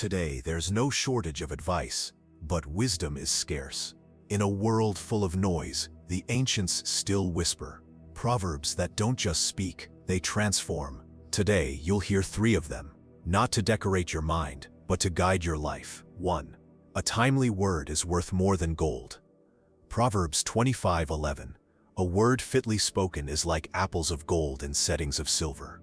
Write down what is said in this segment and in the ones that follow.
Today, there's no shortage of advice, but wisdom is scarce. In a world full of noise, the ancients still whisper. Proverbs that don't just speak, they transform. Today, you'll hear 3 of them, not to decorate your mind, but to guide your life. 1. A timely word is worth more than gold. Proverbs 25:11. A word fitly spoken is like apples of gold in settings of silver.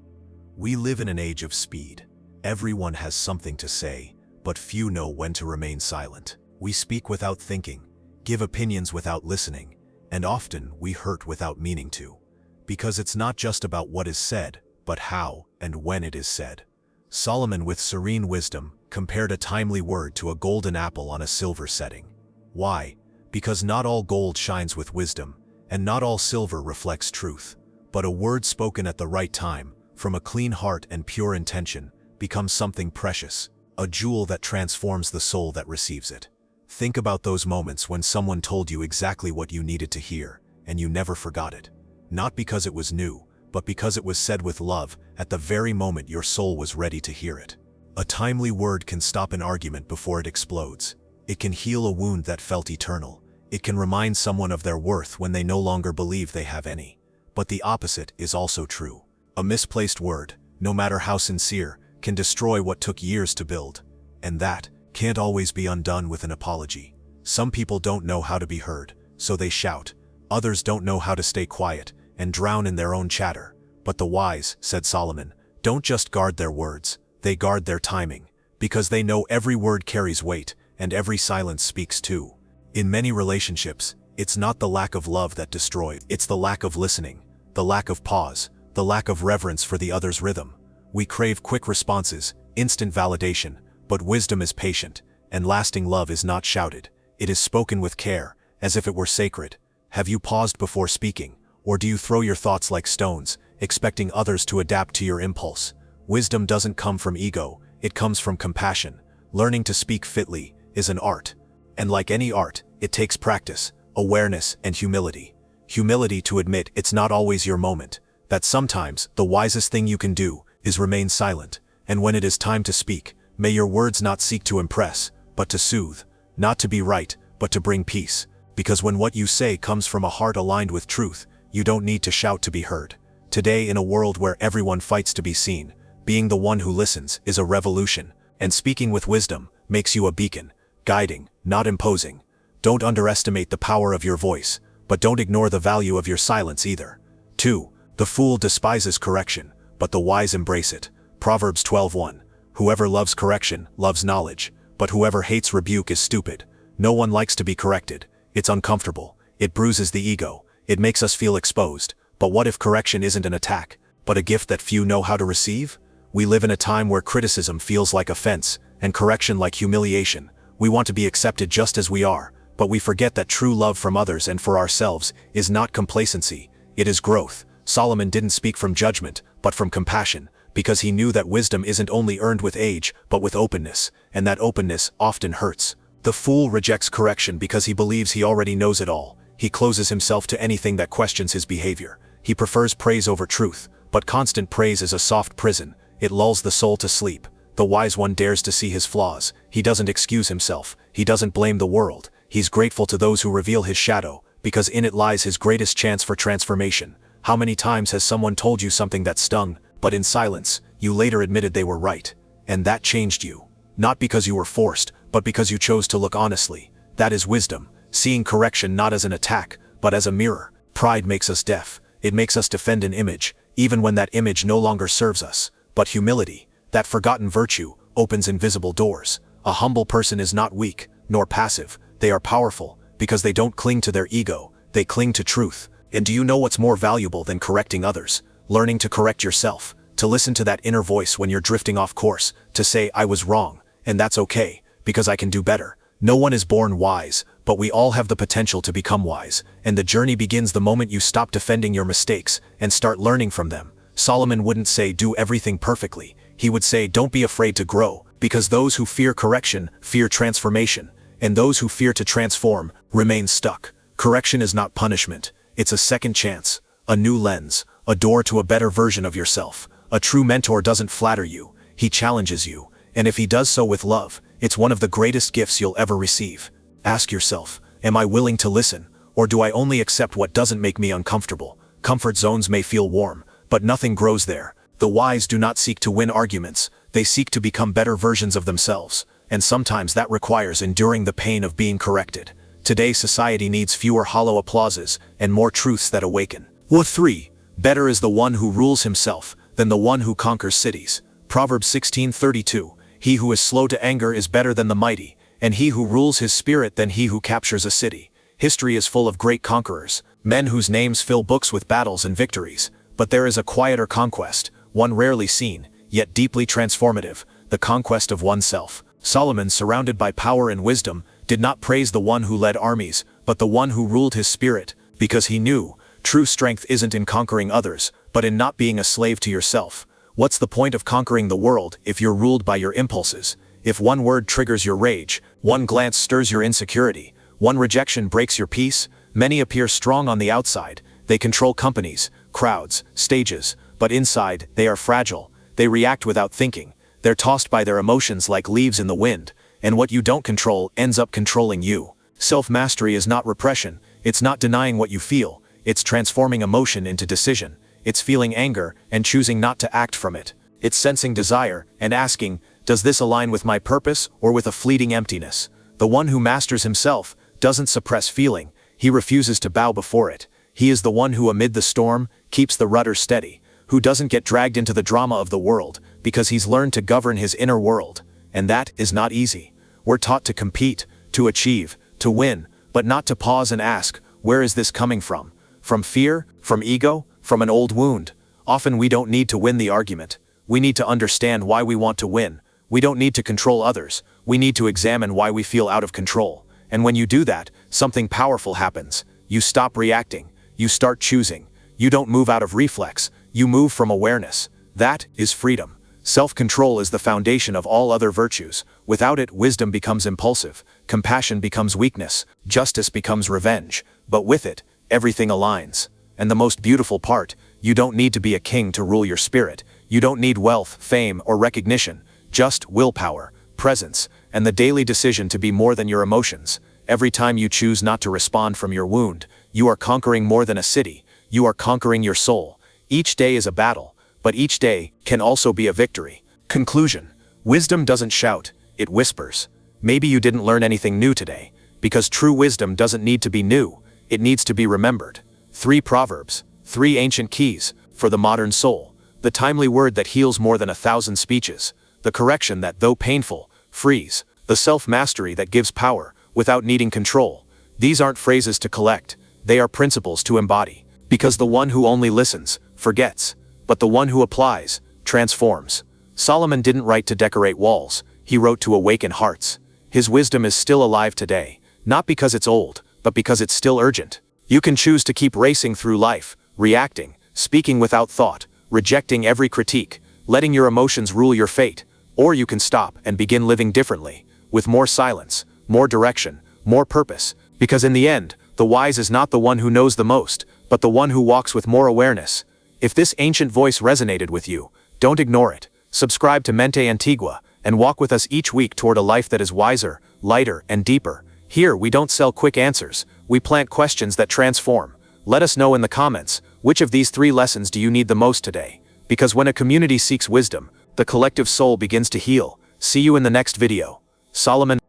We live in an age of speed. Everyone has something to say, but few know when to remain silent. We speak without thinking, give opinions without listening, and often we hurt without meaning to. Because it's not just about what is said, but how and when it is said. Solomon, with serene wisdom, compared a timely word to a golden apple on a silver setting. Why? Because not all gold shines with wisdom, and not all silver reflects truth. But a word spoken at the right time, from a clean heart and pure intention, becomes something precious, a jewel that transforms the soul that receives it. Think about those moments when someone told you exactly what you needed to hear, and you never forgot it. Not because it was new, but because it was said with love, at the very moment your soul was ready to hear it. A timely word can stop an argument before it explodes. It can heal a wound that felt eternal. It can remind someone of their worth when they no longer believe they have any. But the opposite is also true. A misplaced word, no matter how sincere, can destroy what took years to build. And that can't always be undone with an apology. Some people don't know how to be heard, so they shout. Others don't know how to stay quiet and drown in their own chatter. But the wise, said Solomon, don't just guard their words, they guard their timing, because they know every word carries weight, and every silence speaks too. In many relationships, it's not the lack of love that destroys, it's the lack of listening, the lack of pause, the lack of reverence for the other's rhythm. We crave quick responses, instant validation, but wisdom is patient, and lasting love is not shouted. It is spoken with care, as if it were sacred. Have you paused before speaking, or do you throw your thoughts like stones, expecting others to adapt to your impulse? Wisdom doesn't come from ego, it comes from compassion. Learning to speak fitly is an art. And like any art, it takes practice, awareness, and humility. Humility to admit it's not always your moment, that sometimes the wisest thing you can do is remain silent, and when it is time to speak, may your words not seek to impress, but to soothe, not to be right, but to bring peace. Because when what you say comes from a heart aligned with truth, you don't need to shout to be heard. Today, in a world where everyone fights to be seen, being the one who listens is a revolution, and speaking with wisdom makes you a beacon, guiding, not imposing. Don't underestimate the power of your voice, but don't ignore the value of your silence either. 2. The fool despises correction, but the wise embrace it. Proverbs 12:1. Whoever loves correction loves knowledge, but whoever hates rebuke is stupid. No one likes to be corrected. It's uncomfortable. It bruises the ego. It makes us feel exposed. But what if correction isn't an attack, but a gift that few know how to receive? We live in a time where criticism feels like offense, and correction like humiliation. We want to be accepted just as we are, but we forget that true love from others and for ourselves is not complacency, it is growth. Solomon didn't speak from judgment, but from compassion, because he knew that wisdom isn't only earned with age, but with openness, and that openness often hurts. The fool rejects correction because he believes he already knows it all. He closes himself to anything that questions his behavior. He prefers praise over truth, but constant praise is a soft prison. It lulls the soul to sleep. The wise one dares to see his flaws. He doesn't excuse himself. He doesn't blame the world. He's grateful to those who reveal his shadow, because in it lies his greatest chance for transformation. How many times has someone told you something that stung, but in silence, you later admitted they were right? And that changed you. Not because you were forced, but because you chose to look honestly. That is wisdom, seeing correction not as an attack, but as a mirror. Pride makes us deaf. It makes us defend an image, even when that image no longer serves us. But humility, that forgotten virtue, opens invisible doors. A humble person is not weak, nor passive. They are powerful, because they don't cling to their ego, they cling to truth. And do you know what's more valuable than correcting others? Learning to correct yourself, to listen to that inner voice when you're drifting off course, to say, I was wrong, and that's okay, because I can do better. No one is born wise, but we all have the potential to become wise, and the journey begins the moment you stop defending your mistakes and start learning from them. Solomon wouldn't say do everything perfectly. He would say don't be afraid to grow, because those who fear correction fear transformation, and those who fear to transform remain stuck. Correction is not punishment, it's a second chance, a new lens, a door to a better version of yourself. A true mentor doesn't flatter you, he challenges you, and if he does so with love, it's one of the greatest gifts you'll ever receive. Ask yourself, am I willing to listen, or do I only accept what doesn't make me uncomfortable? Comfort zones may feel warm, but nothing grows there. The wise do not seek to win arguments, they seek to become better versions of themselves, and sometimes that requires enduring the pain of being corrected. Today's society needs fewer hollow applauses and more truths that awaken. 3. Better is the one who rules himself than the one who conquers cities. Proverbs 16:32. He who is slow to anger is better than the mighty, and he who rules his spirit than he who captures a city. History is full of great conquerors, men whose names fill books with battles and victories. But there is a quieter conquest, one rarely seen, yet deeply transformative, the conquest of oneself. Solomon, surrounded by power and wisdom, did not praise the one who led armies, but the one who ruled his spirit, because he knew, true strength isn't in conquering others, but in not being a slave to yourself. What's the point of conquering the world if you're ruled by your impulses? If one word triggers your rage, one glance stirs your insecurity, one rejection breaks your peace, many appear strong on the outside, they control companies, crowds, stages, but inside, they are fragile, they react without thinking, they're tossed by their emotions like leaves in the wind, and what you don't control ends up controlling you. Self-mastery is not repression, it's not denying what you feel, it's transforming emotion into decision, it's feeling anger and choosing not to act from it, it's sensing desire and asking, does this align with my purpose or with a fleeting emptiness? The one who masters himself doesn't suppress feeling, he refuses to bow before it. He is the one who amid the storm keeps the rudder steady, who doesn't get dragged into the drama of the world because he's learned to govern his inner world, and that is not easy. We're taught to compete, to achieve, to win, but not to pause and ask, where is this coming from? From fear? From ego? From an old wound? Often we don't need to win the argument. We need to understand why we want to win. We don't need to control others. We need to examine why we feel out of control. And when you do that, something powerful happens. You stop reacting. You start choosing. You don't move out of reflex. You move from awareness. That is freedom. Self-control is the foundation of all other virtues. Without it, wisdom becomes impulsive. Compassion becomes weakness. Justice becomes revenge. But with it, everything aligns. And the most beautiful part, you don't need to be a king to rule your spirit. You don't need wealth, fame, or recognition. Just willpower, presence, and the daily decision to be more than your emotions. Every time you choose not to respond from your wound, you are conquering more than a city. You are conquering your soul. Each day is a battle, but each day can also be a victory. Conclusion. Wisdom doesn't shout, it whispers. Maybe you didn't learn anything new today, because true wisdom doesn't need to be new, it needs to be remembered. 3 Proverbs, 3 ancient keys for the modern soul. The timely word that heals more than 1,000 speeches. The correction that, though painful, frees. The self-mastery that gives power without needing control. These aren't phrases to collect, they are principles to embody. Because the one who only listens, forgets. But the one who applies, transforms. Solomon didn't write to decorate walls, he wrote to awaken hearts. His wisdom is still alive today, not because it's old, but because it's still urgent. You can choose to keep racing through life, reacting, speaking without thought, rejecting every critique, letting your emotions rule your fate. Or you can stop and begin living differently, with more silence, more direction, more purpose, because in the end, the wise is not the one who knows the most, but the one who walks with more awareness. If this ancient voice resonated with you, don't ignore it. Subscribe to Mente Antigua, and walk with us each week toward a life that is wiser, lighter, and deeper. Here, we don't sell quick answers, we plant questions that transform. Let us know in the comments, which of these 3 lessons do you need the most today? Because when a community seeks wisdom, the collective soul begins to heal. See you in the next video. Solomon